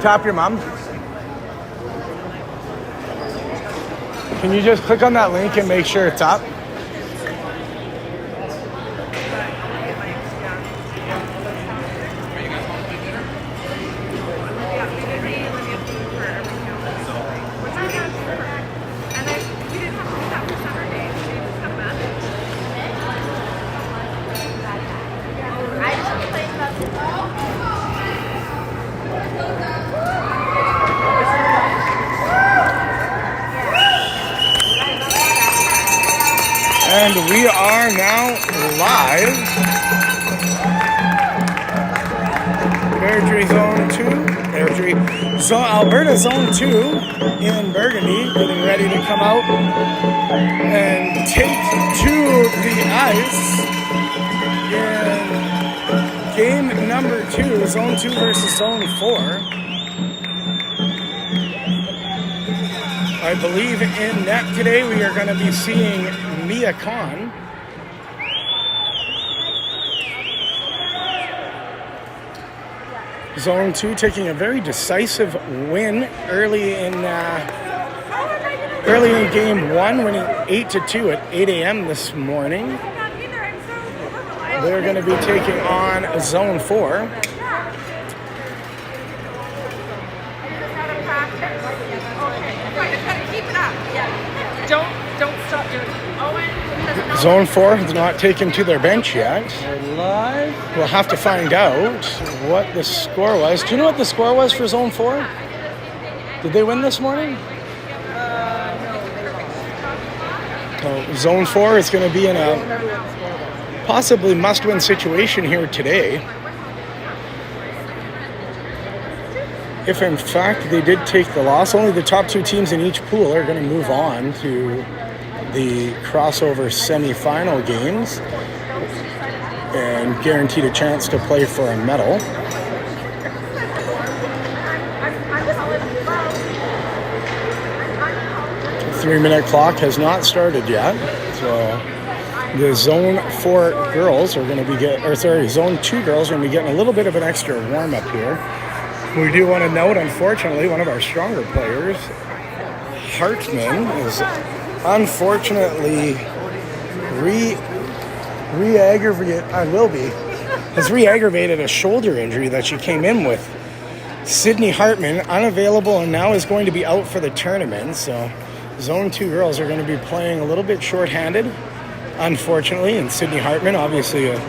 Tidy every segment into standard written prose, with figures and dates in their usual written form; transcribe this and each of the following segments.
Tap your mom. Can you just click on that link and make sure it's up? And we are now live. Airdrie Zone 2, Alberta Zone 2 in Burgundy, getting ready to come out and take to the ice in game number 2, Zone 2 versus Zone 4. I believe in net today we are going to be seeing Mia Khan. Zone 2 taking a very decisive win early in game 1, winning 8-2 at 8 a.m. this morning. They're going to be taking on Zone 4. Don't stop doing it. Zone 4 has not taken to their bench yet. We're live. We'll have to find out what the score was. Do you know what the score was for Zone 4? Did they win this morning? No. Zone 4 is going to be in a possibly must-win situation here today. If in fact they did take the loss, only the top 2 teams in each pool are going to move on to the crossover semifinal games and guaranteed a chance to play for a medal. The 3-minute clock has not started yet, so the Zone 4 girls are going to be Zone 2 girls are going to be getting a little bit of an extra warm-up here. We do want to note, unfortunately, one of our stronger players, Hartman, is unfortunately has re-aggravated a shoulder injury that she came in with. Sydney Hartman, unavailable and now is going to be out for the tournament. So Zone 2 girls are going to be playing a little bit shorthanded, unfortunately. And Sydney Hartman, obviously a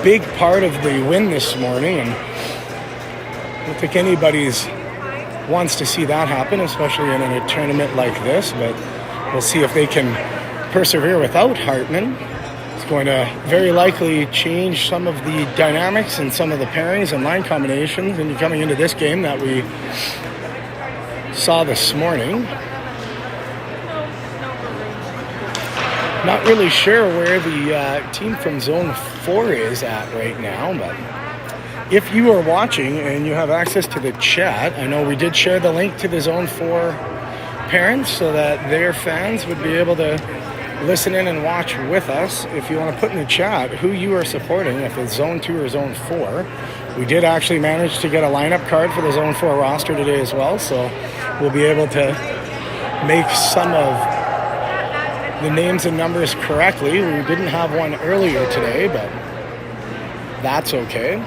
big part of the win this morning. And I don't think anybody wants to see that happen, especially in a tournament like this. But we'll see if they can persevere without Hartman. It's going to very likely change some of the dynamics and some of the pairings and line combinations and coming into this game that we saw this morning. Not really sure where the team from Zone 4 is at right now, but if you are watching and you have access to the chat, I know we did share the link to the Zone 4 parents so that their fans would be able to listen in and watch with us. If you want to put in the chat who you are supporting, if it's Zone 2 or Zone 4. We did actually manage to get a lineup card for the Zone 4 roster today as well, so we'll be able to make some of the names and numbers correctly. We didn't have one earlier today, but that's okay.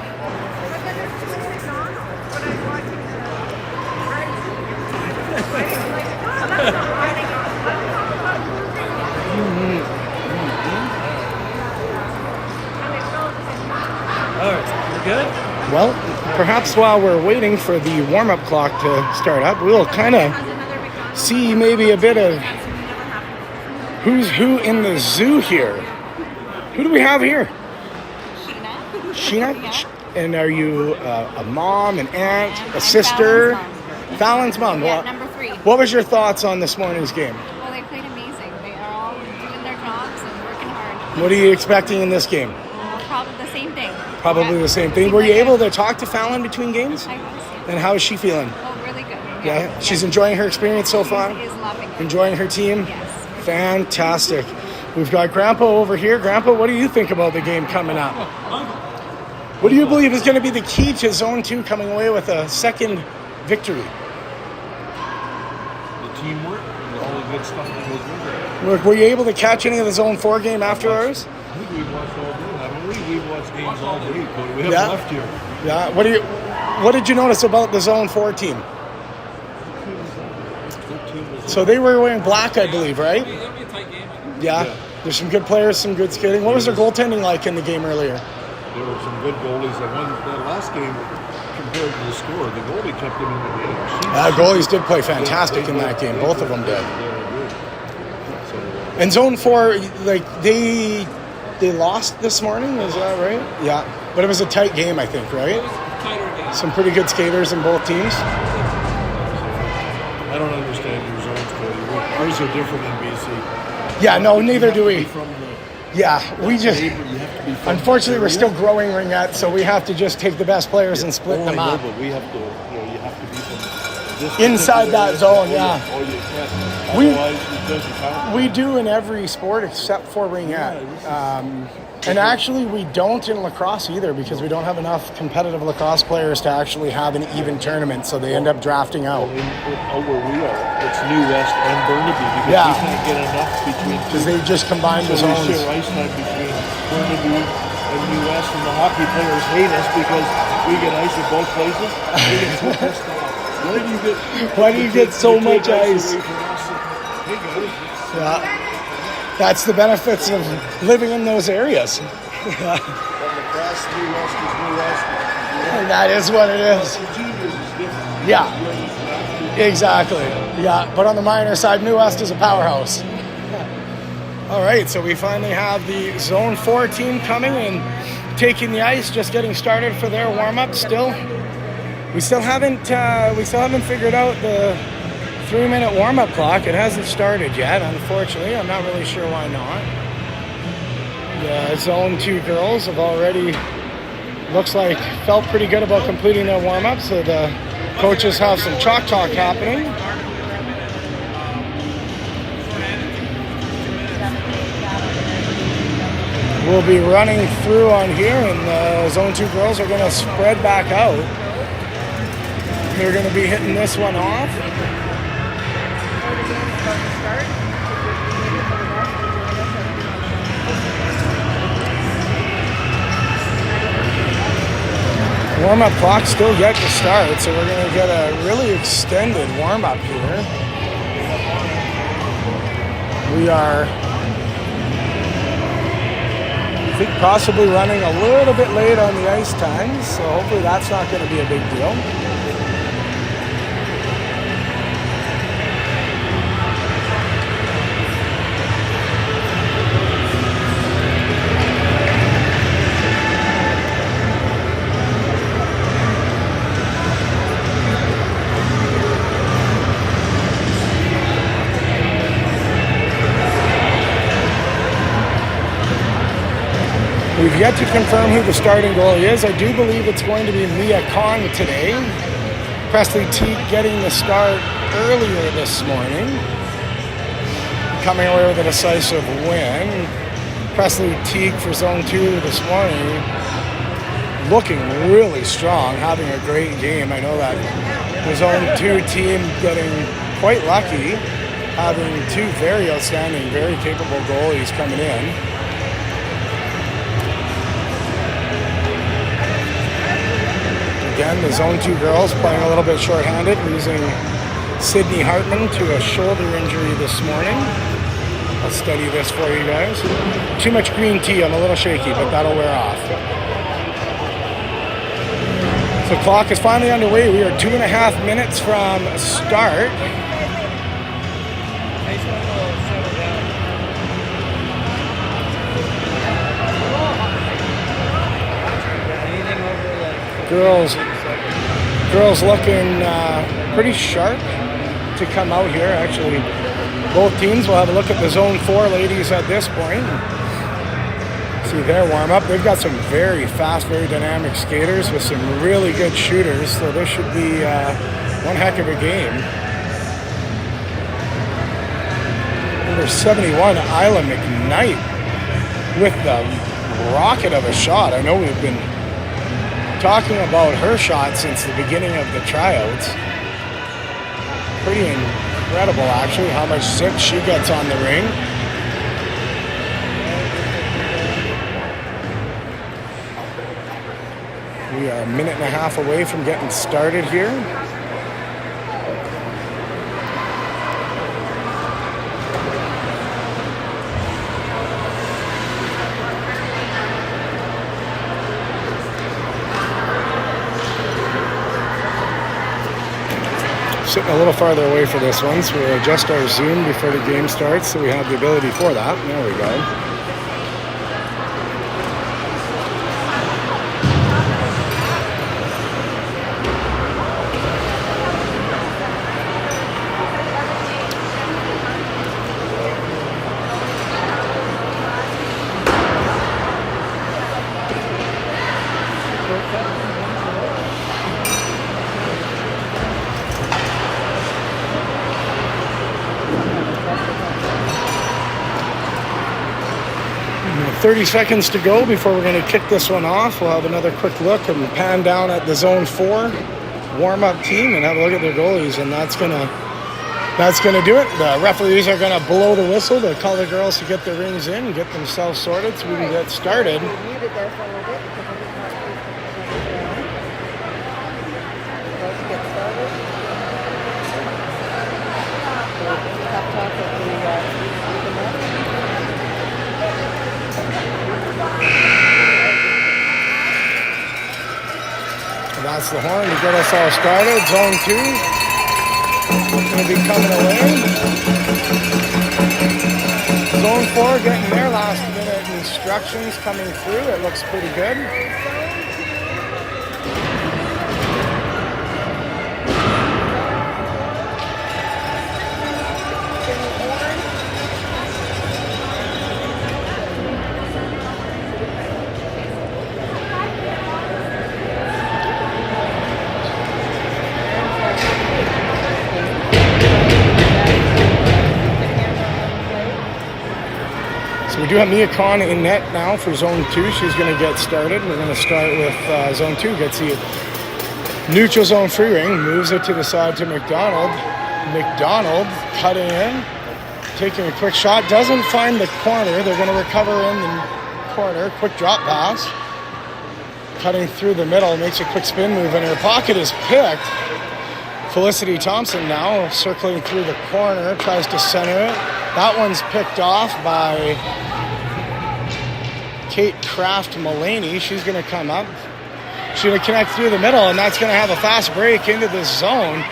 Good? Well, perhaps while we're waiting for the warm-up clock to start up, we'll kind of see maybe a bit of who's who in the zoo here. Who do we have here? Sheena? Yeah. And are you a mom, an aunt, a sister? Fallon's mom. Yeah, number 3. What was your thoughts on this morning's game? Well, they played amazing. They are all doing their jobs and working hard. What are you expecting in this game? Probably the same thing. Probably the same thing. Were you able to talk to Fallon between games? I was. And how is she feeling? Oh, really good. Yeah? She's enjoying her experience so far? She is loving it. Enjoying her team? Yes. Fantastic. We've got Grandpa over here. Grandpa, what do you think about the game coming up? What do you believe is going to be the key to Zone 2 coming away with a second victory. The teamwork and all the good stuff that goes with it. Were you able to catch any of the Zone 4 game after ours? I think we've watched all day, haven't we? We've watched games all day, but we haven't Yeah. left here. Yeah. What did you notice about the Zone 4 team? So they were wearing black, I believe, right? Yeah. There's some good players, some good skating. What was their goaltending like in the game earlier? There were some good goalies that won that last game compared to the score. The goalie kept them in the game. Goalies did play fantastic in that game. Both of them did. So, And Zone 4, like they lost this morning, is that right? Yeah. But it was a tight game, I think, right? Some pretty good skaters in both teams. I don't understand your zones, Cody. Ours are different in BC. Yeah, no, neither do we. From the Yeah, we just... you have to be from Unfortunately, we're the still area. growing ringette, so we have to just take the best players and split Oh, them I know, up. but we have to, you have to be from this Inside particular that area. zone, Oh, yeah. Oh, you can't. We- Otherwise, it doesn't count. We do in every sport except for ringette. And actually, we don't in lacrosse either because we don't have enough competitive lacrosse players to actually have an even tournament, so they end up drafting out. Out where we are, it's New West and Burnaby because Yeah. we can't get enough between Because they just combine the So we zones. share ice time between Burnaby and New West, and the hockey players hate us because we get ice at both places. They get so pissed off. Why do you get so you take much ice? away from us? Hey guys, Yeah. That's the benefits of living in those areas. from lacrosse, New West is New West. And that is what it is. The juniors is different. Yeah, exactly. Yeah, but on the minor side, New West is a powerhouse. All right, so we finally have the Zone 4 team coming and taking the ice, just getting started for their warm-up still. We still haven't figured out the 3-minute warm-up clock. It hasn't started yet, unfortunately. I'm not really sure why not. The Zone 2 girls have already, looks like, felt pretty good about completing their warm-up, so the coaches have some chalk talk happening. We'll be running through on here, and the Zone 2 girls are going to spread back out. They're going to be hitting this one off. Warm-up clock still yet to start, so we're going to get a really extended warm-up here. We are, I think, possibly running a little bit late on the ice times, so hopefully that's not going to be a big deal. We've yet to confirm who the starting goalie is. I do believe it's going to be Mia Kong today. Presley Teague getting the start earlier this morning, coming away with a decisive win. Presley Teague for Zone 2 this morning, looking really strong, having a great game. I know that the Zone 2 team getting quite lucky, having two very outstanding, very capable goalies coming in. Again, the Zone 2 girls playing a little bit shorthanded, losing Sydney Hartman to a shoulder injury this morning. I'll study this for you guys. Too much green tea, I'm a little shaky, but that'll wear off. So clock is finally underway. We are 2.5 minutes from start. Girls looking pretty sharp to come out here. Actually, both teams will have a look at the Zone 4 ladies at this point. See their warm-up. They've got some very fast, very dynamic skaters with some really good shooters, so this should be one heck of a game. Number 71, Isla McKnight with the rocket of a shot. I know we've been talking about her shot since the beginning of the tryouts. Pretty incredible, actually, how much zip she gets on the ring. We are a minute and a half away from getting started here. Sitting a little farther away for this one, so we'll adjust our zoom before the game starts so we have the ability for that. There we go. And 30 seconds to go before we're going to kick this one off. We'll have another quick look and pan down at the Zone 4 warm-up team and have a look at their goalies, and that's gonna do it. The referees are going to blow the whistle to call the girls to get their rings in and get themselves sorted so we can get started. That's the horn to get us all started. Zone 2 going to be coming away. Zone 4 getting their last minute instructions coming through. It looks pretty good. So we do have Mia Khan in net now for Zone 2. She's going to get started. We're going to start with Zone 2. Gets the neutral zone free ring. Moves it to the side to McDonald. McDonald cutting in. Taking a quick shot. Doesn't find the corner. They're going to recover in the corner. Quick drop pass. Cutting through the middle. Makes a quick spin move. And her pocket is picked. Felicity Thompson now circling through the corner. Tries to center it. That one's picked off by Kate Kraft Mullaney. She's going to come up. She's going to connect through the middle, and that's going to have a fast break into the zone.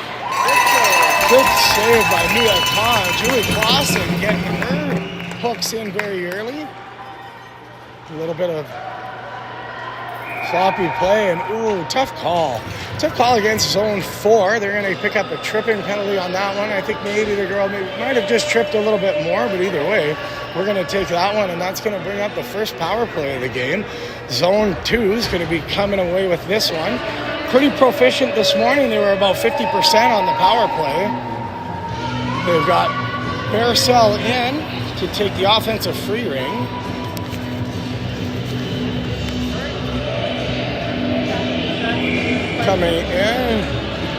Good save by Mia Khan. Julie Clausen getting her hooks in very early. A little bit of sloppy play, and ooh, tough call. Tough call against Zone 4. They're going to pick up a tripping penalty on that one. I think maybe the girl might have just tripped a little bit more, but either way, we're going to take that one, and that's going to bring up the first power play of the game. Zone 2 is going to be coming away with this one. Pretty proficient this morning. They were about 50% on the power play. They've got Barcel in to take the offensive free ring. Coming in,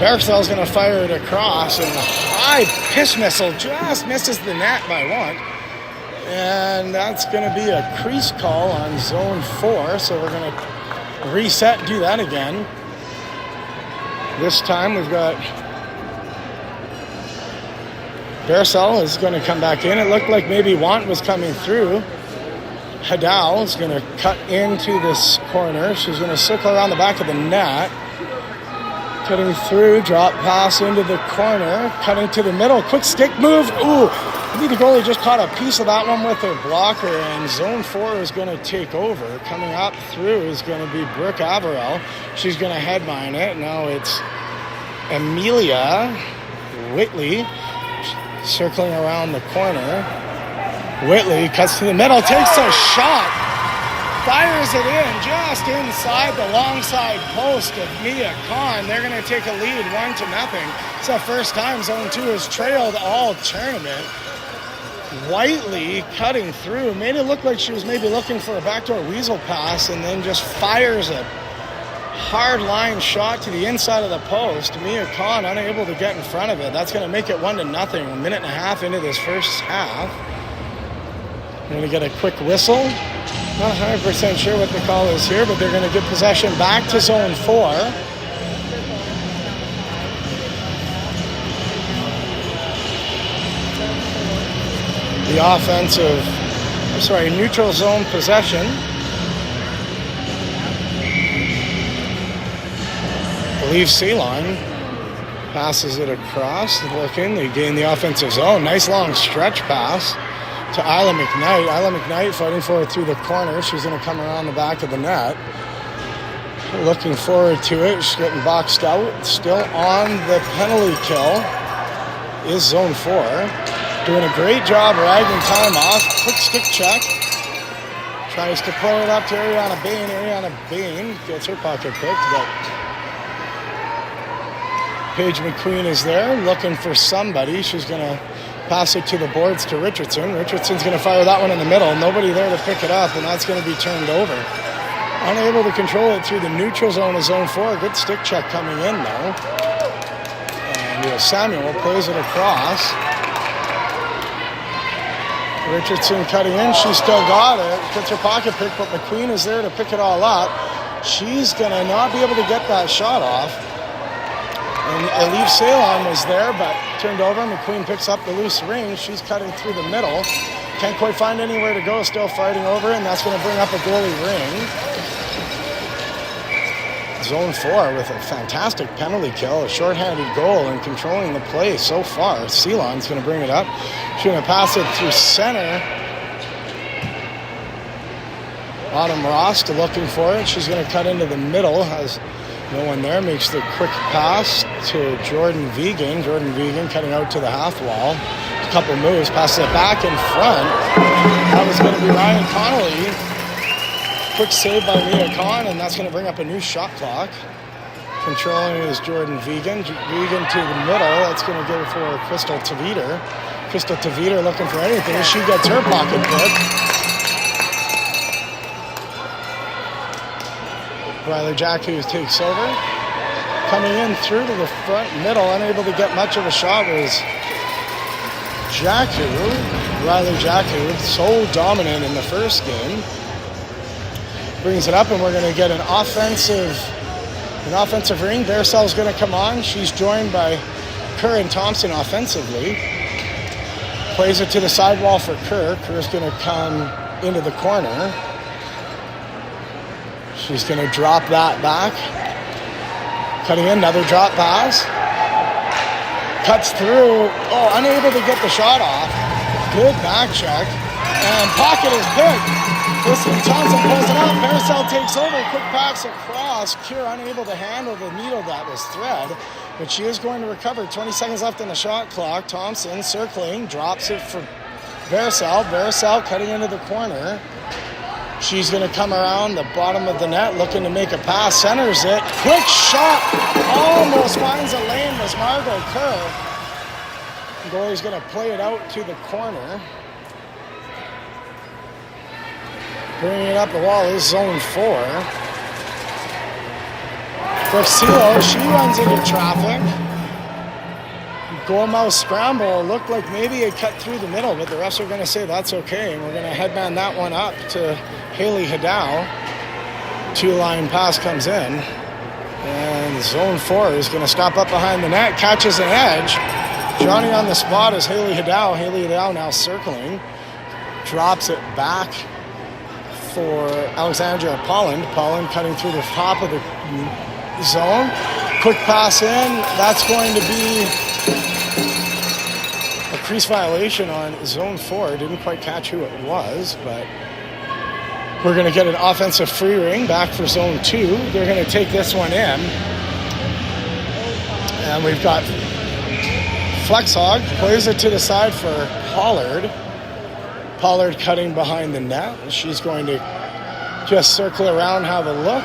Barcel's going to fire it across, and the high piss missile just misses the net by one. And that's going to be a crease call on Zone 4, so we're going to reset, do that again. This time we've got Barcel is going to come back in. It looked like maybe Want was coming through. Hadal is going to cut into this corner. She's going to circle around the back of the net. Cutting through, drop pass into the corner, cutting to the middle, quick stick move. Ooh, I think the goalie just caught a piece of that one with her blocker, and Zone 4 is going to take over. Coming up through is going to be Brooke Averill. She's going to headline it. Now it's Amelia Whitley circling around the corner. Whitley cuts to the middle, takes a shot. Fires it in just inside the long side post of Mia Khan. They're going to take a lead 1-0. It's the first time Zone 2 has trailed all tournament. Whiteley cutting through. Made it look like she was maybe looking for a backdoor weasel pass and then just fires it hard line shot to the inside of the post. Mia Khan unable to get in front of it. That's going to make it 1-0. A minute and a half into this first half. We're going to get a quick whistle. Not 100% sure what the call is here, but they're going to give possession back to zone 4. The neutral zone possession. I believe Ceylon passes it across. Looking, they gain the offensive zone. Nice long stretch pass to Isla McKnight. Isla McKnight fighting for it through the corner. She's going to come around the back of the net. Looking forward to it. She's getting boxed out. Still on the penalty kill is zone 4. Doing a great job ragging time off. Quick stick check. Tries to play it up to Ariana Bain. Ariana Bain gets her pocket picked, but Paige McQueen is there looking for somebody. She's going to pass it to the boards to Richardson. Richardson's going to fire that one in the middle. Nobody there to pick it up, and that's going to be turned over. Unable to control it through the neutral zone of zone 4. Good stick check coming in, though. And Samuel plays it across. Richardson cutting in. She's still got it. Gets her pocket pick, but McQueen is there to pick it all up. She's going to not be able to get that shot off. And Elif Ceylon was there, but turned over. McQueen picks up the loose ring. She's cutting through the middle. Can't quite find anywhere to go. Still fighting over, and that's going to bring up a goalie ring. Zone 4 with a fantastic penalty kill, a shorthanded goal, and controlling the play so far. Ceylon's going to bring it up. She's going to pass it through center. Autumn Ross looking for it. She's going to cut into the middle. Has no one there. Makes the quick pass to Jordan Vegan. Jordan Vegan cutting out to the half wall. A couple moves. Passes it back in front. That was going to be Ryan Connolly. Quick save by Mia Khan, and that's going to bring up a new shot clock. Controlling is Jordan Vegan. Vegan to the middle. That's going to go for Crystal Taviter. Crystal Taviter looking for anything. She gets her pocket pick. Riley Jacku takes over. Coming in through to the front middle, unable to get much of a shot was Jacku. Riley Jacku, so dominant in the first game. Brings it up, and we're going to get an offensive ring. Baercel's going to come on. She's joined by Kerr and Thompson offensively. Plays it to the sidewall for Kerr. Kerr's going to come into the corner. She's going to drop that back. Cutting in, another drop pass. Cuts through. Oh, unable to get the shot off. Good back check. And pocket is picked. Listen, Thompson pulls it out. Baercel takes over. Quick pass across. Kier unable to handle the needle that was thread, but she is going to recover. 20 seconds left in the shot clock. Thompson circling, drops it for Baercel. Baercel cutting into the corner. She's going to come around the bottom of the net, looking to make a pass. Centers it. Quick shot. Almost finds a lane. Was Margot Kerr. The goalie's going to play it out to the corner. Bringing it up the wall is zone 4. Garcia, she runs into traffic. Goalmouth scramble. Looked like maybe it cut through the middle, but the refs are going to say that's okay. And we're going to headband that one up to Haley Hadow. 2-line pass comes in. And zone 4 is going to stop up behind the net. Catches an edge. Johnny on the spot is Haley Hadow. Haley Hadow now circling. Drops it back for Alexandria Polland. Polland cutting through the top of the zone. Quick pass in. That's going to be a crease violation on zone 4. Didn't quite catch who it was, but we're going to get an offensive free ring back for zone 2. They're going to take this one in. And we've got Flexhog plays it to the side for Pollard. Pollard cutting behind the net. She's going to just circle around, have a look.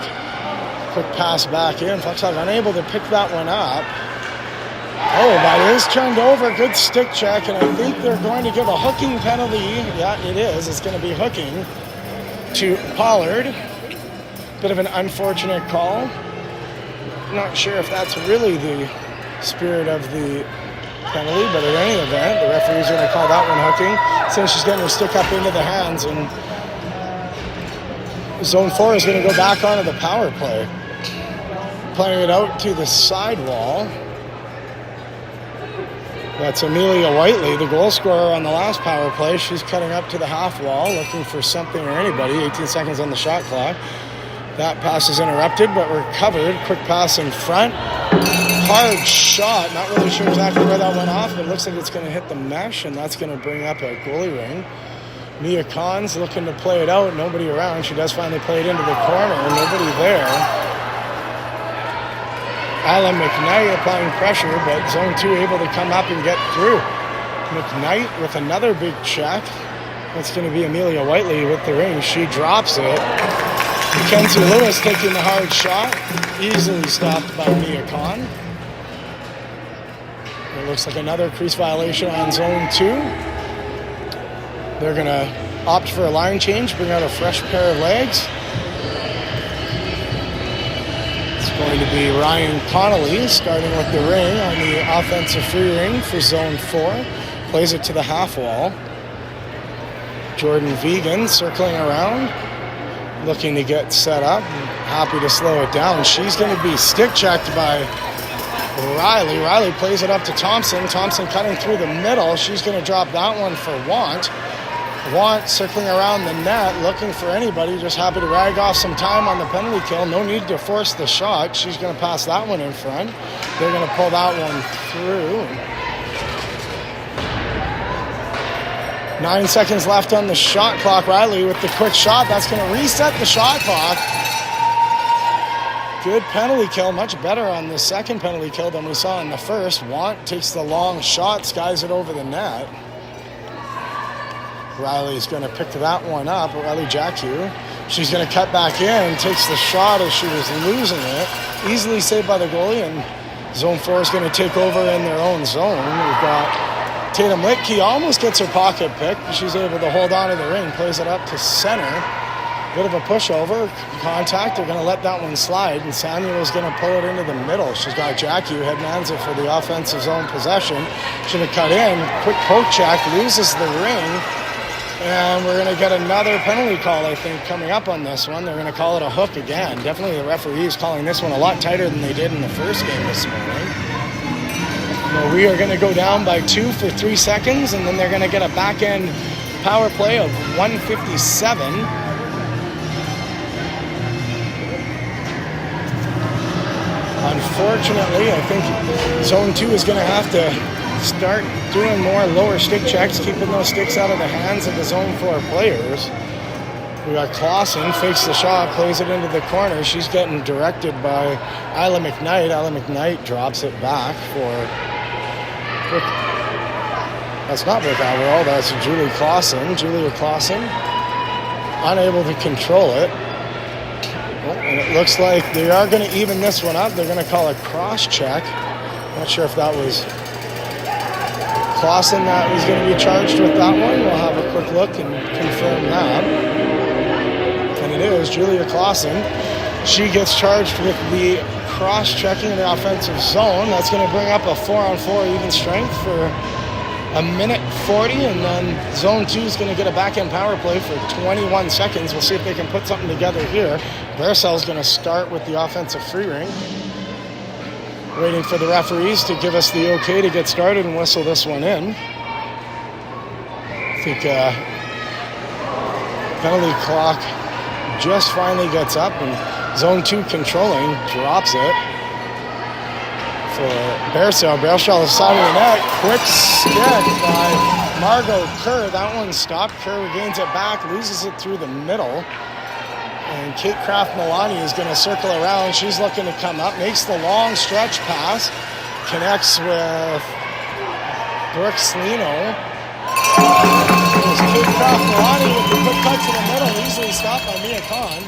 Quick pass back in. Flexhog unable to pick that one up. Oh, that is turned over. Good stick check, and I think they're going to give a hooking penalty. Yeah, it is. It's going to be hooking to Pollard. Bit of an unfortunate call. Not sure if that's really the spirit of the penalty, but in any event, the referee's going to call that one hooking since she's getting her stick up into the hands, and Zone 4 is going to go back onto the power play. Playing it out to the side wall. That's Amelia Whiteley, the goal scorer on the last power play. She's cutting up to the half wall, looking for something or anybody. 18 seconds on the shot clock. That pass is interrupted, but recovered. Quick pass in front. Hard shot. Not really sure exactly where that went off, but it looks like it's going to hit the mesh, and that's going to bring up a goalie ring. Mia Khan's looking to play it out. Nobody around. She does finally play it into the corner. Nobody there. Isla McKnight applying pressure, but Zone 2 able to come up and get through. McKnight with another big check. That's going to be Amelia Whiteley with the ring. She drops it. Mackenzie Lewis taking the hard shot. Easily stopped by Mia Khan. It looks like another crease violation on Zone 2. They're going to opt for a line change, bring out a fresh pair of legs. Going to be Ryan Connolly starting with the ring on the offensive free ring for Zone 4. Plays it to the half wall. Jordan Vegan circling around, looking to get set up. Happy to slow it down. She's going to be stick checked by Riley. Riley plays it up to Thompson. Thompson cutting through the middle. She's going to drop that one for Want. Want circling around the net, looking for anybody, just happy to rag off some time on the penalty kill. No need to force the shot. She's going to pass that one in front. They're going to pull that one through. 9 seconds left on the shot clock. Riley with the quick shot. That's going to reset the shot clock. Good penalty kill. Much better on the second penalty kill than we saw in the first. Want takes the long shot, skies it over the net. Riley's going to pick that one up. Riley Jacku. She's going to cut back in, takes the shot as she was losing it. Easily saved by the goalie, and Zone 4 is going to take over in their own zone. We've got Tatum Litke, almost gets her pocket pick. She's able to hold on to the ring, plays it up to center. Bit of a pushover, contact. They're going to let that one slide, and Samuel's going to pull it into the middle. She's got Jacku, head mans it for the offensive zone possession. She's going to cut in, quick poke check, loses the ring. And we're going to get another penalty call, I think, coming up on this one. They're going to call it a hook again. Definitely the referees calling this one a lot tighter than they did in the first game this morning. So we are going to go down by 2 for 3 seconds, and then they're going to get a back-end power play of 157. Unfortunately, I think Zone 2 is going to have to start doing more lower stick checks, keeping those sticks out of the hands of the Zone 4 players. We got Clausen, fakes the shot, plays it into the corner. She's getting directed by Isla McKnight. Isla McKnight drops it back for... That's not Brooke Alvarell, that's Julia Clausen, unable to control it. And it looks like they are going to even this one up. They're going to call a cross check. Not sure if that was Clausen that was going to be charged with that one. We'll have a quick look and confirm that. And it is Julia Clausen. She gets charged with the cross-checking in the offensive zone. That's going to bring up a 4-on-4 even strength for a minute 40, and then Zone 2 is going to get a back-end power play for 21 seconds. We'll see if they can put something together here. Bearcell's going to start with the offensive free ring. Waiting for the referees to give us the okay to get started and whistle this one in. I think penalty clock just finally gets up, and Zone 2 controlling drops it for Bearcell. Bearcell is side of the net. Quick stick by Margot Kerr. That one stopped. Kerr regains it back, loses it through the middle. And Kate Kraft-Milani is going to circle around. She's looking to come up, makes the long stretch pass, connects with Brooke Slino. There's Kate Kraft-Milani with the quick cut to the middle, easily stopped by Mia Khan.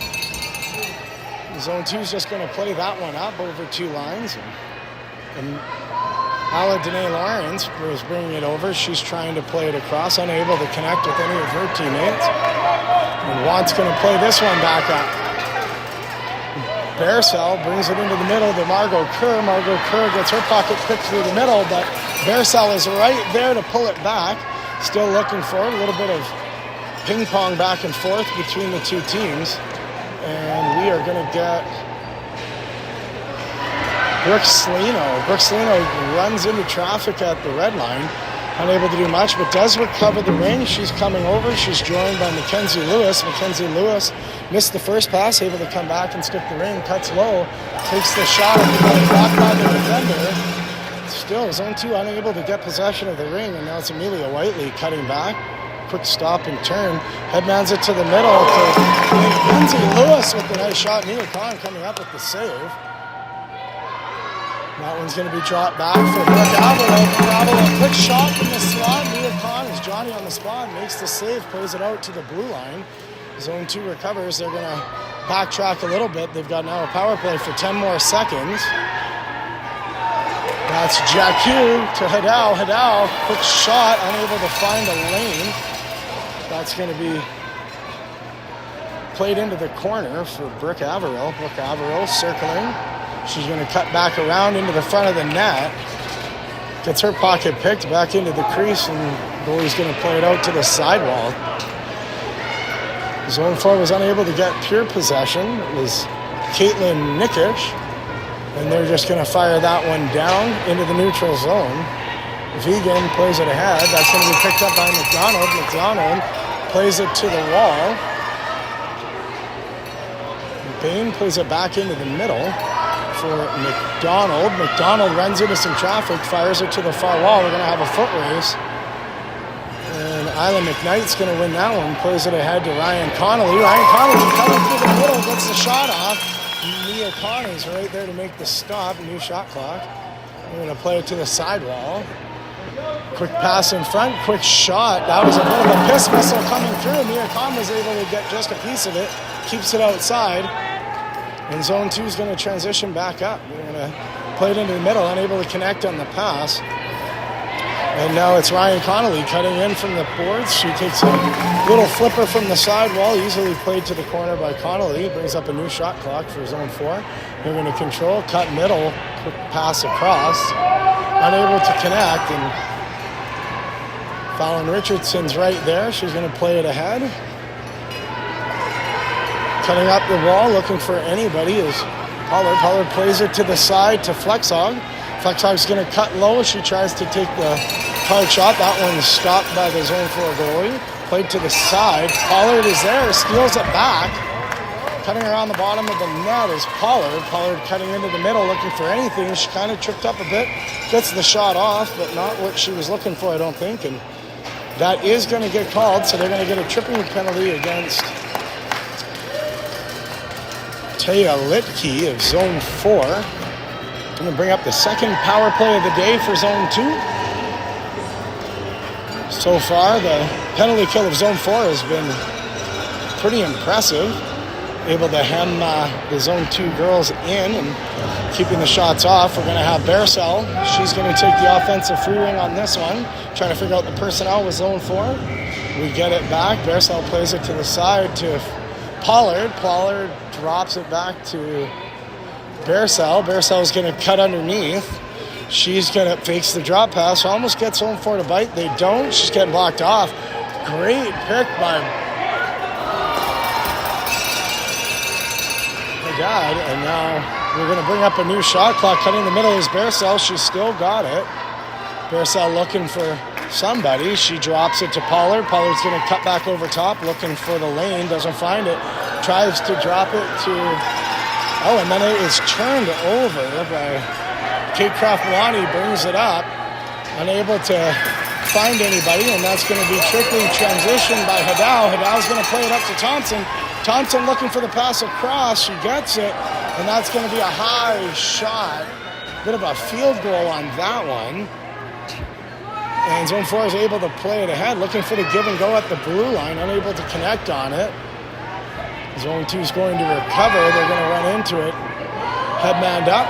Zone 2 is just going to play that one up over 2 lines. And Hala Danae Lawrence was bringing it over. She's trying to play it across, unable to connect with any of her teammates. And Want's going to play this one back up. Bearcell brings it into the middle to Margot Kerr. Margot Kerr gets her pocket picked through the middle, but Bearcell is right there to pull it back. Still looking for it. A little bit of ping pong back and forth between the two teams. And we are going to get Brooke Salino. Brooke Salino runs into traffic at the red line. Unable to do much, but does recover the ring. She's coming over. She's joined by Mackenzie Lewis. Mackenzie Lewis missed the first pass, able to come back and stick the ring. Cuts low, takes the shot, blocked by the defender. Still, Zone 2 unable to get possession of the ring, and now it's Amelia Whiteley cutting back. Quick stop and turn. Headmans it to the middle to Mackenzie Lewis with the nice shot. Nia Khan coming up with the save. That one's going to be dropped back for Brooke Averill. Quick shot from the slot. Nia Khan is Johnny on the spot, makes the save, plays it out to the blue line. Zone 2 recovers. They're going to backtrack a little bit. They've got now a power play for 10 more seconds. That's Jacque to Hadal. Hadal, quick shot, unable to find a lane. That's going to be played into the corner for Brooke Averill. Brooke Averill circling. She's going to cut back around into the front of the net. Gets her pocket picked back into the crease, and goalie's going to play it out to the sidewall. Zone 4 was unable to get pure possession. It was Caitlin Nickish, and they're just going to fire that one down into the neutral zone. Vegan plays it ahead. That's going to be picked up by McDonald. McDonald plays it to the wall. Bain plays it back into the middle for McDonald. McDonald runs into some traffic, fires it to the far wall. We're going to have a foot race. And Isla McKnight's going to win that one. Plays it ahead to Ryan Connolly. Ryan Connolly coming through the middle, gets the shot off. Nia Connor's right there to make the stop. New shot clock. We're going to play it to the sidewall. Quick pass in front, quick shot. That was a bit of a piss missile coming through. Nia Khan was able to get just a piece of it. Keeps it outside. And Zone 2 is going to transition back up. They're going to play it into the middle, unable to connect on the pass. And now it's Ryan Connolly cutting in from the boards. She takes a little flipper from the sidewall, easily played to the corner by Connolly. Brings up a new shot clock for Zone 4. They're going to control, cut middle, quick pass across. Unable to connect, and Fallon Richardson's right there. She's going to play it ahead. Cutting up the wall, looking for anybody is Pollard. Pollard plays it to the side to Flexhog. Flexhog's going to cut low. She tries to take the hard shot. That one's stopped by the Zone 4 goalie. Played to the side. Pollard is there, steals it back. Cutting around the bottom of the net is Pollard. Pollard cutting into the middle, looking for anything. She kind of tripped up a bit. Gets the shot off, but not what she was looking for, I don't think. And that is going to get called, so they're going to get a tripping penalty against Taya Litke of Zone 4. I'm going to bring up the second power play of the day for Zone 2. So far, the penalty kill of Zone 4 has been pretty impressive. Able to hem the Zone 2 girls in and keeping the shots off. We're going to have Bearcell. She's going to take the offensive free wing on this one. Trying to figure out the personnel with Zone 4. We get it back. Bearcell plays it to the side to Pollard. Pollard drops it back to Bearcell. Bearcell's going to cut underneath. She's going to fakes the drop pass. Almost gets Zone 4 to bite. They don't. She's getting blocked off. Great pick by God. And now we're going to bring up a new shot clock. Cutting the middle is Bearcell. She's still got it. Bearcell looking for somebody. She drops it to Pollard. Pollard's going to cut back over top, looking for the lane. Doesn't find it. Tries to drop it to... Oh, and then it is turned over by Kate Craft-Milani. Brings it up. Unable to find anybody, and that's going to be trickling transition by Hadal. Hadal's going to play it up to Thompson. Thompson looking for the pass across. She gets it, and that's going to be a high shot. Bit of a field goal on that one. And Zone 4 is able to play it ahead, looking for the give and go at the blue line, unable to connect on it. Zone 2 is going to recover. They're going to run into it. Headman up.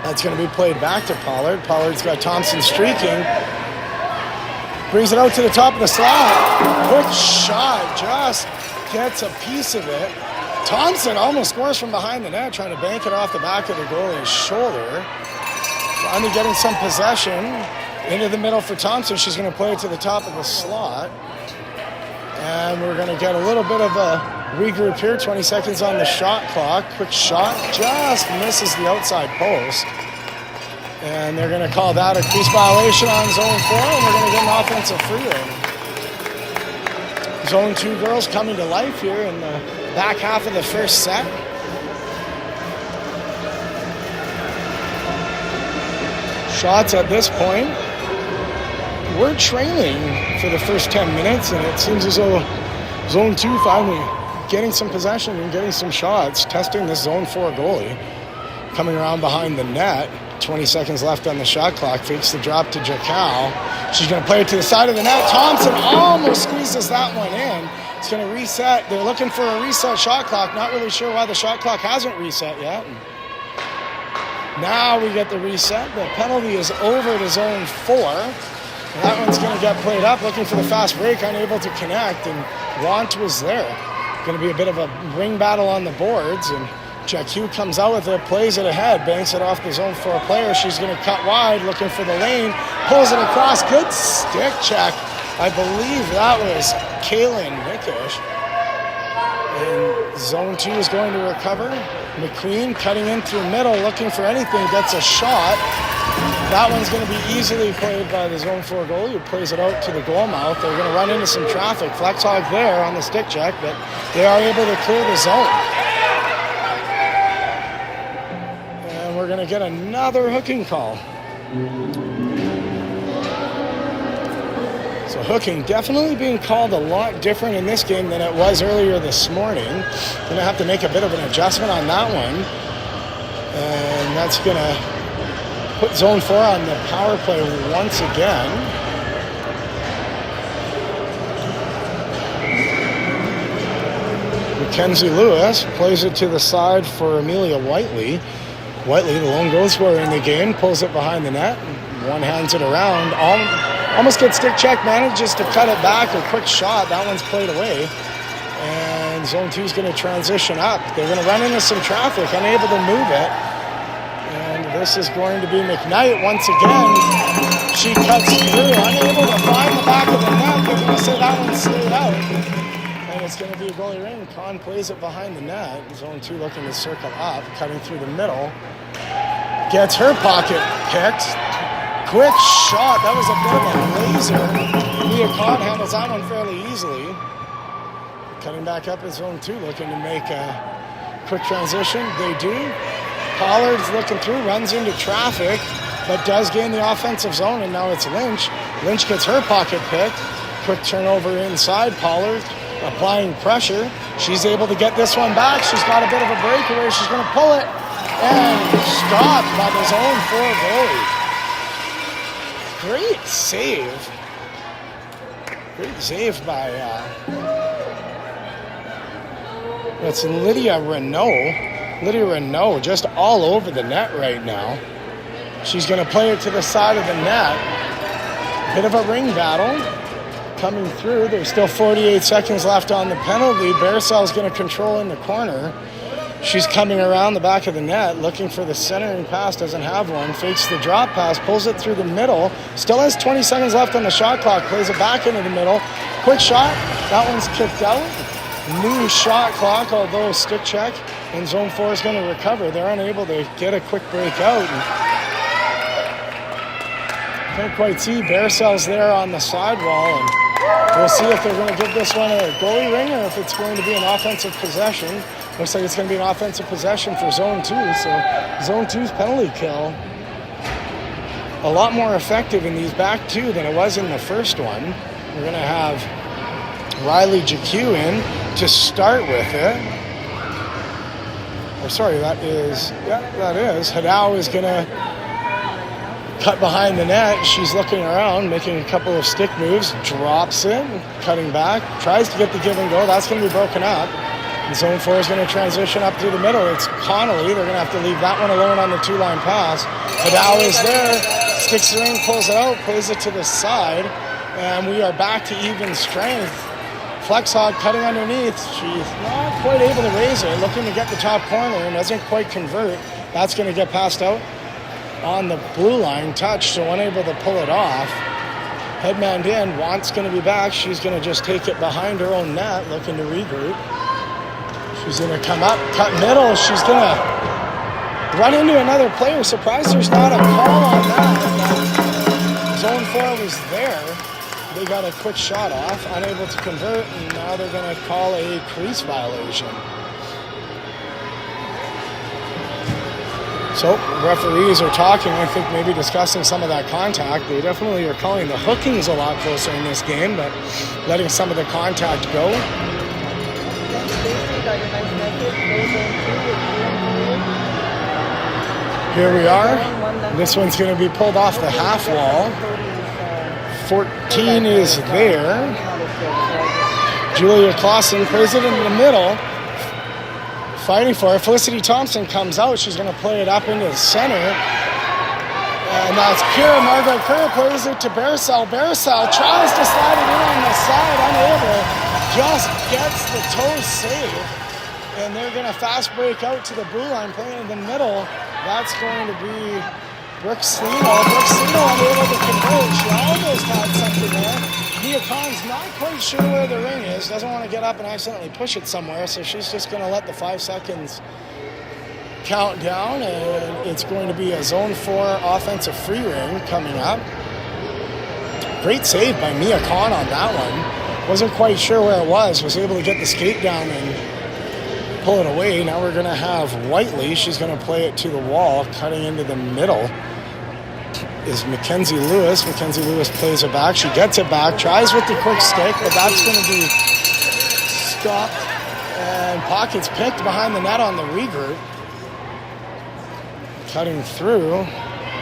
That's going to be played back to Pollard. Pollard's got Thompson streaking. Brings it out to the top of the slot. Quick shot. Just gets a piece of it. Thompson almost scores from behind the net, trying to bank it off the back of the goalie's shoulder. Finally getting some possession into the middle for Thompson. She's going to play it to the top of the slot. And we're going to get a little bit of a regroup here. 20 seconds on the shot clock. Quick shot, just misses the outside post. And they're going to call that a crease violation on zone 4, and we're going to get an offensive free. Zone 2 girls coming to life here in the back half of the first set. Shots at this point. We're trailing for the first 10 minutes, and it seems as though zone 2 finally getting some possession and getting some shots, testing this zone 4 goalie. Coming around behind the net. 20 seconds left on the shot clock. Fakes the drop to Jacal. She's going to play it to the side of the net. Thompson almost squeezes that one in. It's going to reset. They're looking for a reset shot clock. Not really sure why the shot clock hasn't reset yet. Now we get the reset. The penalty is over to zone 4. And that one's going to get played up. Looking for the fast break. Unable to connect. And Want was there. Going to be a bit of a ring battle on the boards. And JQ comes out with it, plays it ahead, banks it off the zone 4 player. She's going to cut wide, looking for the lane, pulls it across. Good stick check. I believe that was Kaylin Nickish. And zone 2 is going to recover. McQueen cutting in through middle, looking for anything, gets a shot. That one's going to be easily played by the zone 4 goalie, who plays it out to the goal mouth. They're going to run into some traffic. Flex hog there on the stick check, but they are able to clear the zone. We're going to get another hooking call. So hooking definitely being called a lot different in this game than it was earlier this morning. Going to have to make a bit of an adjustment on that one. And that's going to put zone 4 on the power play once again. Mackenzie Lewis plays it to the side for Amelia Whiteley. Whiteley, the lone goal scorer in the game, pulls it behind the net. One hands it around. Almost gets stick check, manages to cut it back. A quick shot. That one's played away. And zone 2 is going to transition up. They're going to run into some traffic, unable to move it. And this is going to be McKnight once again. She cuts through, unable to find the back of the net. They're going to say that one slid out. And it's going to be a goalie ring. Kahn plays it behind the net. Zone 2 looking to circle up, cutting through the middle. Gets her pocket picked. Quick shot. That was a bit of a laser. Leah Kahn handles that one fairly easily. Cutting back up in zone 2, looking to make a quick transition. They do. Pollard's looking through, runs into traffic, but does gain the offensive zone, and now it's Lynch. Lynch gets her pocket picked. Quick turnover inside. Pollard applying pressure. She's able to get this one back. She's got a bit of a breakaway. She's going to pull it and stopped by the zone 4 goalie. Great save. Great save by that's Lydia Renault. Lydia Renault just all over the net right now. She's going to play it to the side of the net. Bit of a ring battle coming through. There's still 48 seconds left on the penalty. Bearcell's going to control in the corner. She's coming around the back of the net, looking for the centering pass, doesn't have one. Fakes the drop pass, pulls it through the middle. Still has 20 seconds left on the shot clock, plays it back into the middle. Quick shot, that one's kicked out. New shot clock, although stick check, and zone 4 is going to recover. They're unable to get a quick break out. Can't quite see. Bearcell's there on the sidewall, and we'll see if they're going to give this one a goalie ring or if it's going to be an offensive possession. Looks like it's going to be an offensive possession for zone 2, so zone 2's penalty kill a lot more effective in these back two than it was in the first one. We're going to have Riley JQ in to start with it. Or sorry, that is Hadao is going to cut behind the net. She's looking around, making a couple of stick moves, drops it, cutting back, tries to get the give and go. That's going to be broken up. And zone 4 is going to transition up through the middle. It's Connolly. They're going to have to leave that one alone on the two-line pass. Hadao is there, sticks the ring, pulls it out, plays it to the side, and we are back to even strength Flex hog cutting underneath. She's not quite able to raise it. Looking to get the top corner and doesn't quite convert. That's going to get passed out on the blue line. Touch, so unable to pull it off. Headman in. Want's going to be back. She's going to just take it behind her own net, looking to regroup. She's going to come up, cut middle. She's going to run into another player. Surprised there's not a call on that. Zone 4 was there. They got a quick shot off, unable to convert, and now they're going to call a crease violation. So referees are talking, I think maybe discussing some of that contact. They definitely are calling the hookings a lot closer in this game, but letting some of the contact go. Here we are. This one's going to be pulled off the half wall. 14 is there. Julia Clausen plays it in the middle. Fighting for it. Felicity Thompson comes out. She's going to play it up into the center. And that's Kira. Margaret Kerr plays it to Barisal. Barisal tries to slide it in on the side. Unable. Just gets the toe save. And they're going to fast break out to the blue line. Playing in the middle. That's going to be Brooke Slino. Brooke Slino unable to convert. She almost had something there. Mia Khan's not quite sure where the ring is. Doesn't want to get up and accidentally push it somewhere. So she's just going to let the 5 seconds count down. And it's going to be a zone 4 offensive free ring coming up. Great save by Mia Khan on that one. Wasn't quite sure where it was. Was able to get the skate down and pull it away. Now we're going to have Whiteley. She's going to play it to the wall, cutting into the middle is Mackenzie Lewis. Mackenzie Lewis plays it back. She gets it back, tries with the quick stick, but that's going to be stopped. And pockets picked behind the net on the regroup. Cutting through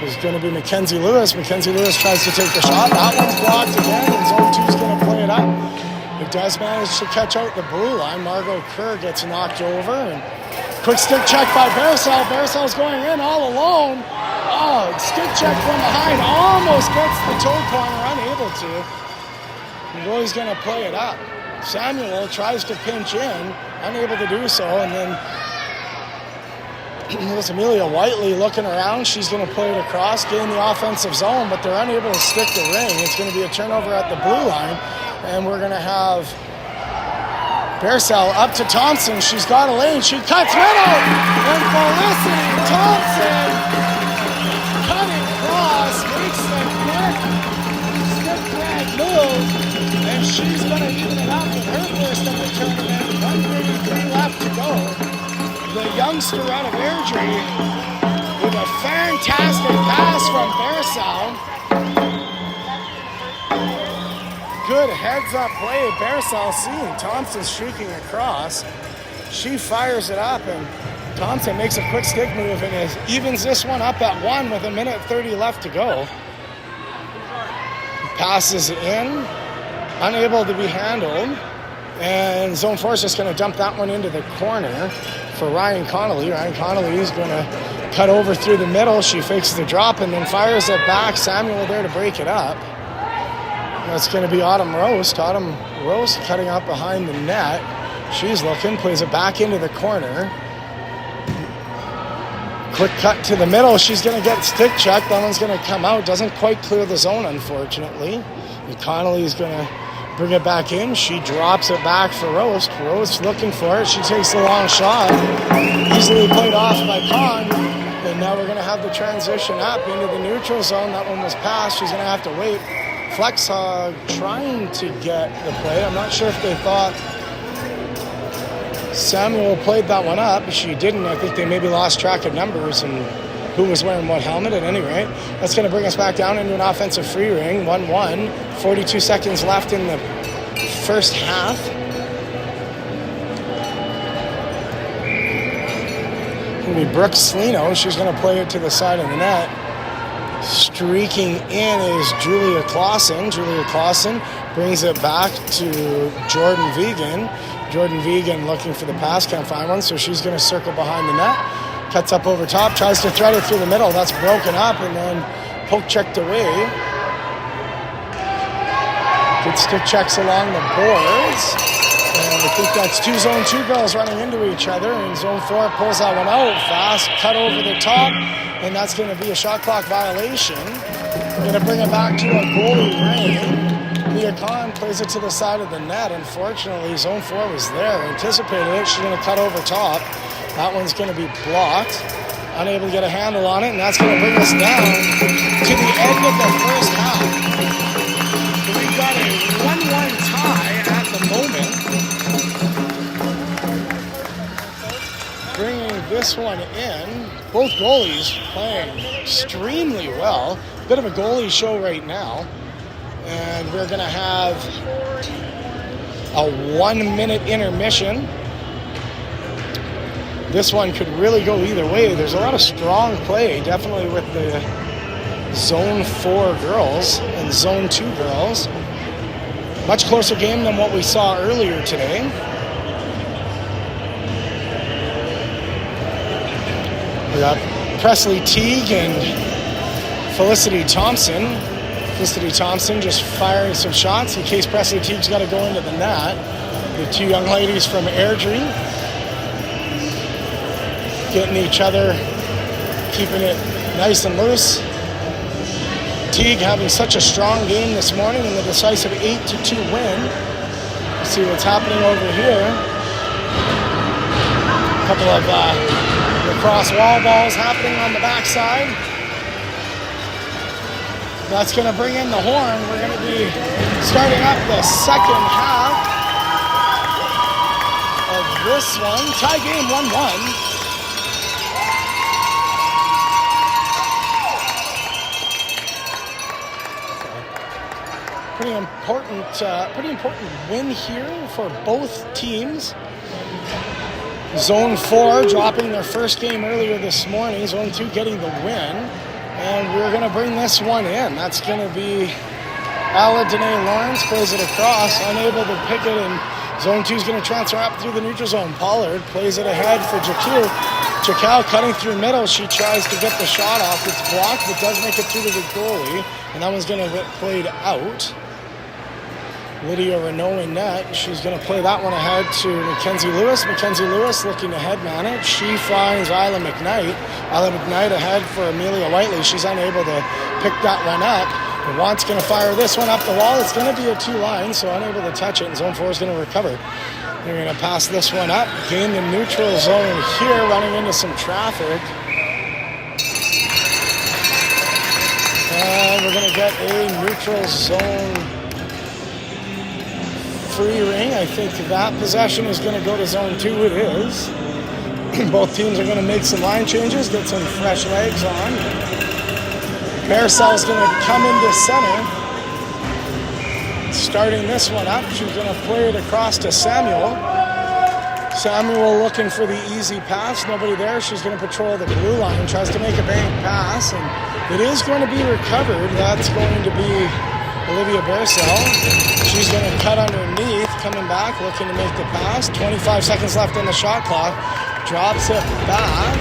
is going to be Mackenzie Lewis. Mackenzie Lewis tries to take the shot. That one's blocked again, and Zone 2's going to play it up. It does manage to catch out the blue line. Margot Kerr gets knocked over. And quick stick check by Barisal. Barisal's going in all alone. Oh, stick check from behind. Almost gets the toe corner, unable to. And Roy's going to play it up. Samuel tries to pinch in, unable to do so. And then there's Amelia Whiteley looking around. She's going to play it across, gain the offensive zone, but they're unable to stick the ring. It's going to be a turnover at the blue line. And we're going to have Barisal up to Thompson. She's got a lane. She cuts middle. And Felicity Thompson cutting cross, makes the quick stick drag move. And she's going to even it up with her first of the tournament. 1:33 left to go. The youngster out of Airdrie with a fantastic pass from Barisal. Good heads-up play. Barisal seeing Thompson streaking across. She fires it up, and Thompson makes a quick stick move and evens this one up at 1 with 1:30 left to go. Passes in, unable to be handled, and Zone 4 is just going to dump that one into the corner for Ryan Connolly. Ryan Connolly is going to cut over through the middle. She fakes the drop and then fires it back. Samuel there to break it up. That's going to be Autumn Roast. Autumn Roast cutting up behind the net. She's looking, plays it back into the corner. Quick cut to the middle. She's going to get stick check. That one's going to come out. Doesn't quite clear the zone, unfortunately. And Connolly's going to bring it back in. She drops it back for Roast. Roast looking for it. She takes the long shot. Easily played off by Con. And now we're going to have the transition up into the neutral zone. That one was passed. She's going to have to wait. Flex Hog trying to get the play. I'm not sure if they thought Samuel played that one up. She didn't. I think they maybe lost track of numbers and who was wearing what helmet at any rate. That's going to bring us back down into an offensive free ring. 1-1. 42 seconds left in the first half. It's going to be Brooke Slino. She's going to play it to the side of the net. Streaking in is Julia Clausen. Julia Clausen brings it back to Jordan Vegan. Jordan Vegan looking for the pass, can't find one, so she's going to circle behind the net. Cuts up over top, tries to thread it through the middle. That's broken up and then poke checked away. Good stick checks along the boards. And I think that's two zone 2 girls running into each other. And zone 4 pulls that one out. Fast cut over the top. And that's going to be a shot clock violation. We're going to bring it back to a goalie ring. Leah Khan plays it to the side of the net. Unfortunately, zone 4 was there. Anticipated it. She's going to cut over top. That one's going to be blocked. Unable to get a handle on it. And that's going to bring us down to the end of the first half. We've got a 1-1 tie at the moment. Bringing this one in. Both goalies playing extremely well. Bit of a goalie show right now. And we're going to have a 1-minute intermission. This one could really go either way. There's a lot of strong play, definitely with the zone 4 girls and zone 2 girls. Much closer game than what we saw earlier today. We got Presley Teague and Felicity Thompson. Felicity Thompson just firing some shots in case Presley Teague's got to go into the net. The two young ladies from Airdrie getting each other, keeping it nice and loose. Teague having such a strong game this morning in the decisive 8-2 win. Let's see what's happening over here. A couple of lacrosse wall balls happening on the backside. That's going to bring in the horn. We're going to be starting up the second half of this one. Tie game 1-1. Pretty important win here for both teams. Zone 4 dropping their first game earlier this morning. Zone 2 getting the win. And we're going to bring this one in. That's going to be Ala Danae Lawrence plays it across, unable to pick it, and Zone 2 is going to transfer up through the neutral zone. Pollard plays it ahead for Jakil. Jakal cutting through middle. She tries to get the shot off. It's blocked, but does make it through to the goalie, and that one's going to get played out. Lydia Renault in net. She's going to play that one ahead to Mackenzie Lewis. Mackenzie Lewis looking to head manage. She finds Isla McKnight. Isla McKnight ahead for Amelia Whiteley. She's unable to pick that one up. And Want's going to fire this one up the wall. It's going to be a 2-line, so unable to touch it, and Zone 4 is going to recover. They're going to pass this one up. Gain the neutral zone here, running into some traffic. And we're going to get a neutral zone free ring. I think that possession is going to go to Zone 2. It is. Both teams are going to make some line changes, get some fresh legs on. Maricel's going to come into center. Starting this one up, she's going to play it across to Samuel. Samuel looking for the easy pass. Nobody there. She's going to patrol the blue line, tries to make a bank pass, and it is going to be recovered. That's going to be Olivia Bersell. She's going to cut underneath, coming back, looking to make the pass. 25 seconds left on the shot clock. Drops it back,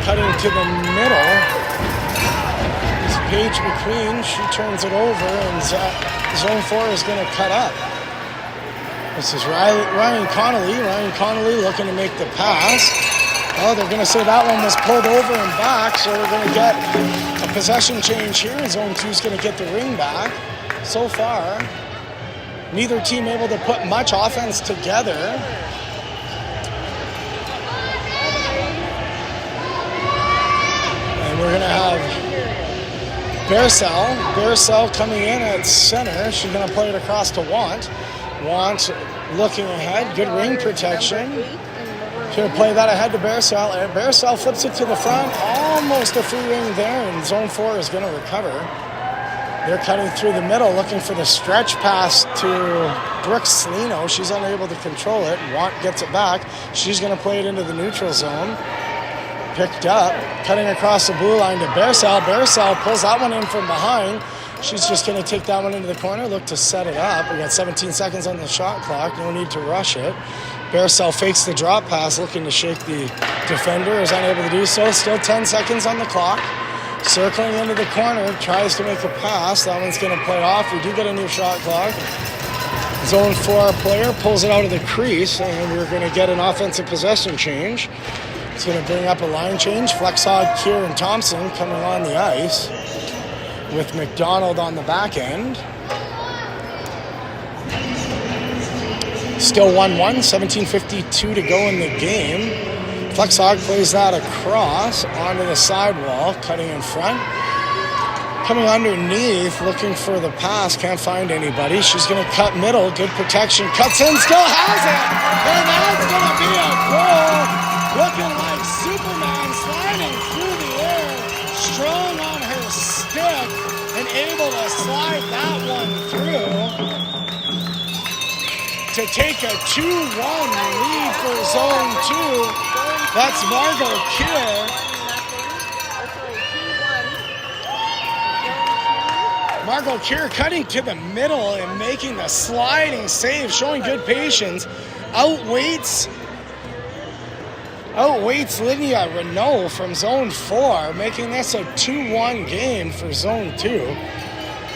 cutting to the middle. It's Paige McQueen. She turns it over, and Zone 4 is going to cut up. This is Ryan Connolly. Ryan Connolly looking to make the pass. Oh, they're going to say that one was pulled over and back, so we're going to get a possession change here, and Zone 2 is going to get the ring back. So far, neither team able to put much offense together. And we're going to have Bersell coming in at center. She's going to play it across to Want. Want looking ahead. Good ring protection. She's going to play that ahead to Bersell. And Bersell flips it to the front. Almost a free ring there, and Zone 4 is going to recover. They're cutting through the middle, looking for the stretch pass to Brooks Slino. She's unable to control it. Want gets it back. She's going to play it into the neutral zone. Picked up, cutting across the blue line to Bersell. Bersell pulls that one in from behind. She's just going to take that one into the corner, look to set it up. We got 17 seconds on the shot clock. No need to rush it. Bersell fakes the drop pass, looking to shake the defender. Is unable to do so. Still 10 seconds on the clock. Circling into the corner, tries to make a pass. That one's going to play off. We do get a new shot clock. Zone 4 player pulls it out of the crease, and we're going to get an offensive possession change. It's going to bring up a line change. Flexog, Kier, and Thompson coming on the ice with McDonald on the back end. Still 1-1, 17:52 to go in the game. Flexog plays that across onto the sidewall, cutting in front. Coming underneath, looking for the pass, can't find anybody. She's going to cut middle, good protection, cuts in, still has it! And that's going to be a goal! Looking like Superman, sliding through the air, strong on her stick, and able to slide that one through to take a 2-1 lead for Zone 2. That's Margot Kier. Margot Kier cutting to the middle and making the sliding save, showing good patience. Outweights Lydia Renault from Zone 4, making this a 2-1 game for Zone 2.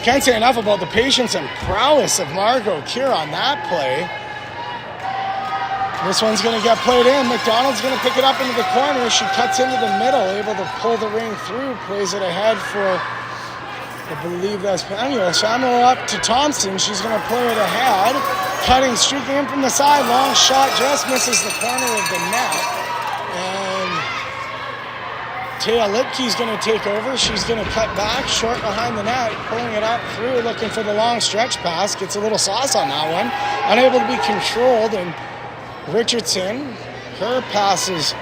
Can't say enough about the patience and prowess of Margot Kier on that play. This one's going to get played in. McDonald's going to pick it up into the corner. She cuts into the middle, able to pull the ring through, plays it ahead for, I believe that's Samuel. Samuel up to Thompson. She's going to play it ahead. Cutting, streaking in from the side. Long shot, just misses the corner of the net. And Taya Lipke's going to take over. She's going to cut back, short behind the net, pulling it up through, looking for the long stretch pass. Gets a little sauce on that one. Unable to be controlled, and Richardson, her pass is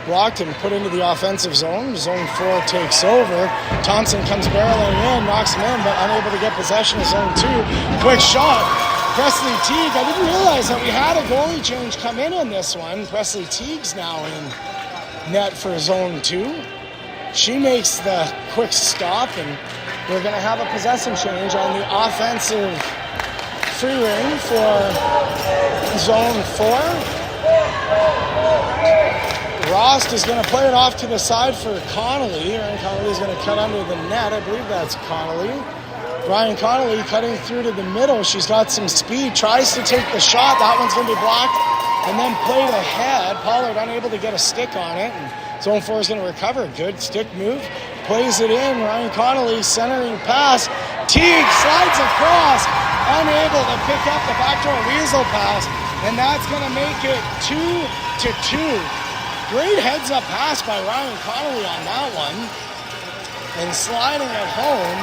blocked and put into the offensive zone. Zone 4 takes over. Thompson comes barreling in, knocks him in, but unable to get possession of Zone 2. Quick shot. Presley Teague. I didn't realize that we had a goalie change come in on this one. Presley Teague's now in net for Zone 2. She makes the quick stop, and we're going to have a possession change on the offensive free ring for Zone 4. Rost is going to play it off to the side for Connolly. Ryan Connolly is going to cut under the net. I believe that's Connolly. Ryan Connolly cutting through to the middle. She's got some speed. Tries to take the shot. That one's going to be blocked. And then played ahead. Pollard unable to get a stick on it. And Zone 4 is going to recover. Good stick move. Plays it in. Ryan Connolly centering pass. Teague slides across. Unable to pick up the backdoor weasel pass. And that's going to make it 2-2. Great heads-up pass by Ryan Connolly on that one. And sliding it home,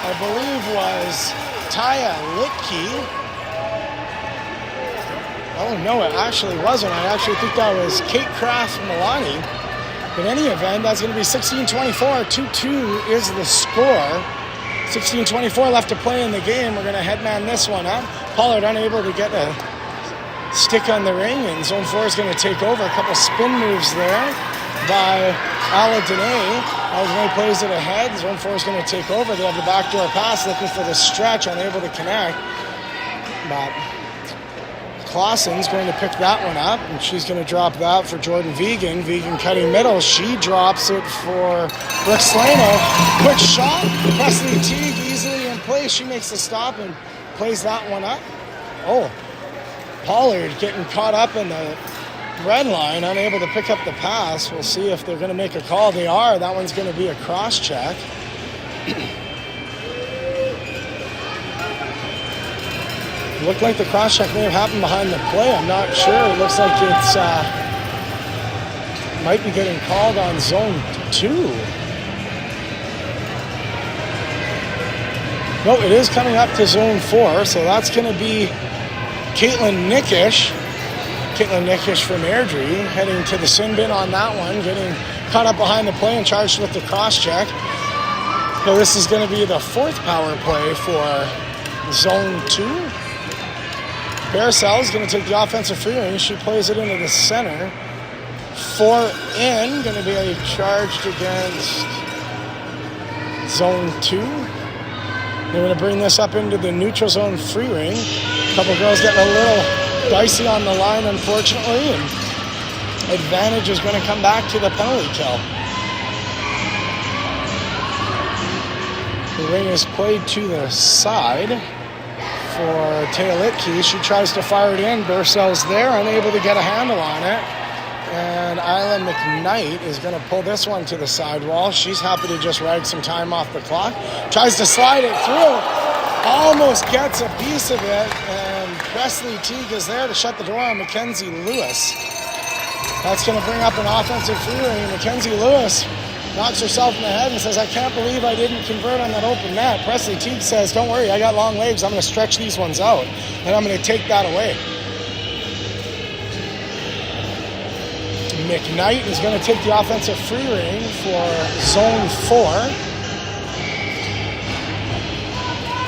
I believe, was Taya Litke. Oh, no, it actually wasn't. I actually think that was Kate Kraft Milani. In any event, that's going to be 16-24. 2-2 is the score. 16-24 left to play in the game. We're going to headman this one up. Pollard unable to get a stick on the ring, and Zone 4 is going to take over. A couple spin moves there by Ala Dene. Ala Dene plays it ahead. Zone 4 is going to take over. They have the backdoor pass, looking for the stretch, unable to connect. But Clausen's going to pick that one up, and she's going to drop that for Jordan Vegan. Vegan cutting middle. She drops it for Brooke Slano. Quick shot. Presley Teague easily in place. She makes the stop and plays that one up. Oh, Pollard getting caught up in the red line, unable to pick up the pass. We'll see if they're going to make a call. They are. That one's going to be a cross check. Looked like the cross check may have happened behind the play. I'm not sure. It looks like it's might be getting called on Zone 2. No, it is coming up to Zone 4, so that's going to be Caitlin Nickish from Airdrie heading to the sin bin on that one, getting caught up behind the play and charged with the cross check. So this is going to be the fourth power play for Zone 2. Barcel is going to take the offensive free ring. She plays it into the center. 4 in, going to be a charged against Zone 2. They're going to bring this up into the neutral zone free ring. A couple girls getting a little dicey on the line, unfortunately, and advantage is going to come back to the penalty kill. The ring is played to the side for Teolitke. She tries to fire it in. Bursel's there, unable to get a handle on it. And Isla McKnight is going to pull this one to the sidewall. She's happy to just rag some time off the clock. Tries to slide it through. Almost gets a piece of it. And Presley Teague is there to shut the door on Mackenzie Lewis. That's going to bring up an offensive free ring. Mackenzie Lewis knocks herself in the head and says, I can't believe I didn't convert on that open net. Presley Teague says, don't worry, I got long legs. I'm going to stretch these ones out, and I'm going to take that away. McKnight is going to take the offensive free ring for zone 4.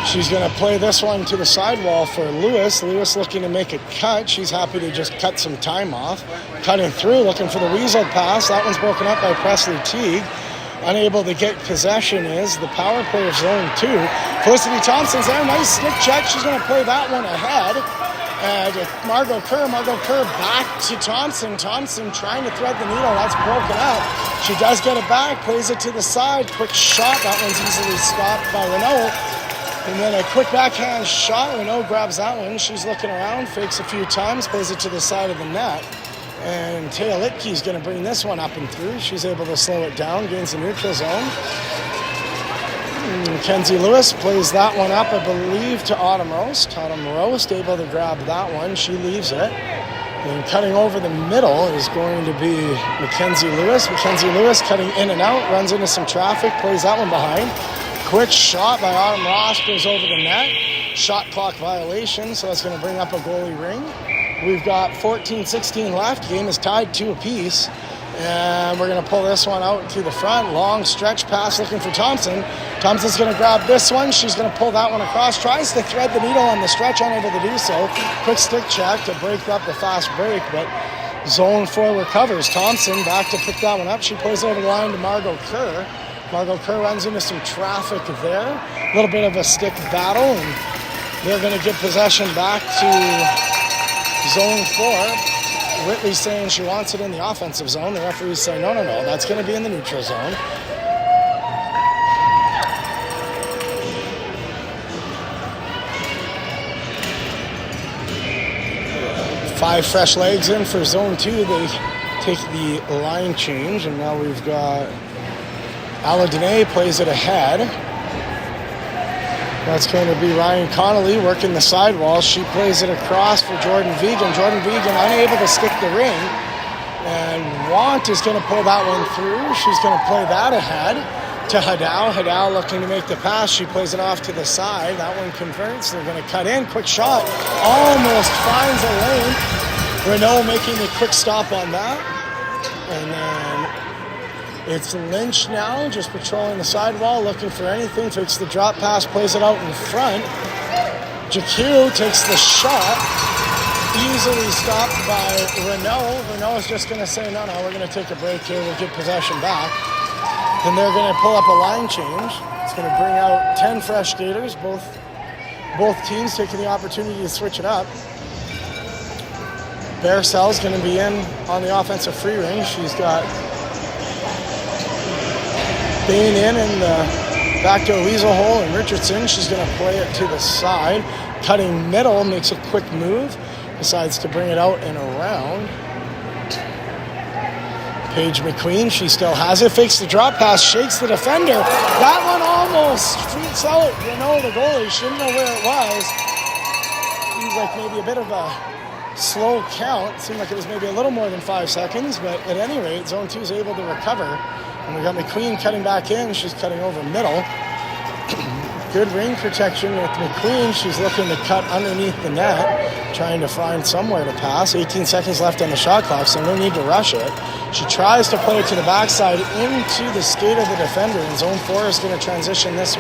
She's going to play this one to the sidewall for Lewis. Lewis looking to make a cut. She's happy to just cut some time off. Cutting through, looking for the weasel pass. That one's broken up by Presley Teague. Unable to get possession is the power play of zone 2. Felicity Thompson's there. Nice stick check. She's going to play that one ahead. And Margot Kerr back to Thompson. Thompson trying to thread the needle. That's broken up. She does get it back. Plays it to the side. Quick shot. That one's easily stopped by Renault. And then a quick backhand shot. Renault grabs that one. She's looking around, fakes a few times, plays it to the side of the net. And Teolitke's going to bring this one up and through. She's able to slow it down, gains the neutral zone. Mackenzie Lewis plays that one up, I believe, to Autumn Roast. Autumn Roast able to grab that one. She leaves it. And cutting over the middle is going to be Mackenzie Lewis. Mackenzie Lewis cutting in and out, runs into some traffic, plays that one behind. Quick shot by Autumn Ross goes over the net. Shot clock violation, so that's going to bring up a goalie ring. We've got 14-16 left. Game is tied 2 apiece. And we're going to pull this one out to the front. Long stretch pass looking for Thompson. Thompson's going to grab this one. She's going to pull that one across. Tries to thread the needle on the stretch, unable to do so. Quick stick check to break up the fast break, but zone 4 recovers. Thompson back to pick that one up. She plays over the line to Margot Kerr. Margot Kerr runs into some traffic there. A little bit of a stick battle, and they're going to give possession back to zone 4. Whitley saying she wants it in the offensive zone. The referees say, no, that's going to be in the neutral zone. Five fresh legs in for zone 2. They take the line change, and now we've got Aladine plays it ahead. That's going to be Ryan Connolly working the sidewall. She plays it across for Jordan Vegan. Jordan Vegan unable to stick the ring. And Want is going to pull that one through. She's going to play that ahead to Hadal. Hadal looking to make the pass. She plays it off to the side. That one converts. They're going to cut in. Quick shot. Almost finds a lane. Renault making the quick stop on that. And then it's Lynch now, just patrolling the sidewall, looking for anything. Takes the drop pass, plays it out in front. JQ takes the shot, easily stopped by Renault. Renault is just going to say, no, we're going to take a break here. We'll get possession back. Then they're going to pull up a line change. It's going to bring out 10 fresh skaters, both teams taking the opportunity to switch it up. Baersel's going to be in on the offensive free ring. She's got Bain in the backdoor weasel hole, and Richardson, she's going to play it to the side. Cutting middle, makes a quick move, decides to bring it out and around. Paige McQueen, she still has it, fakes the drop pass, shakes the defender. That one almost streaks out Renault, the goalie. She didn't know where it was. Seems like maybe a bit of a slow count. Seemed like it was maybe a little more than 5 seconds, but at any rate, zone 2 is able to recover. And we got McQueen cutting back in. She's cutting over middle. Good ring protection with McQueen. She's looking to cut underneath the net, trying to find somewhere to pass. 18 seconds left on the shot clock, so no need to rush it. She tries to play it to the backside into the skate of the defender, and zone 4 is going to transition this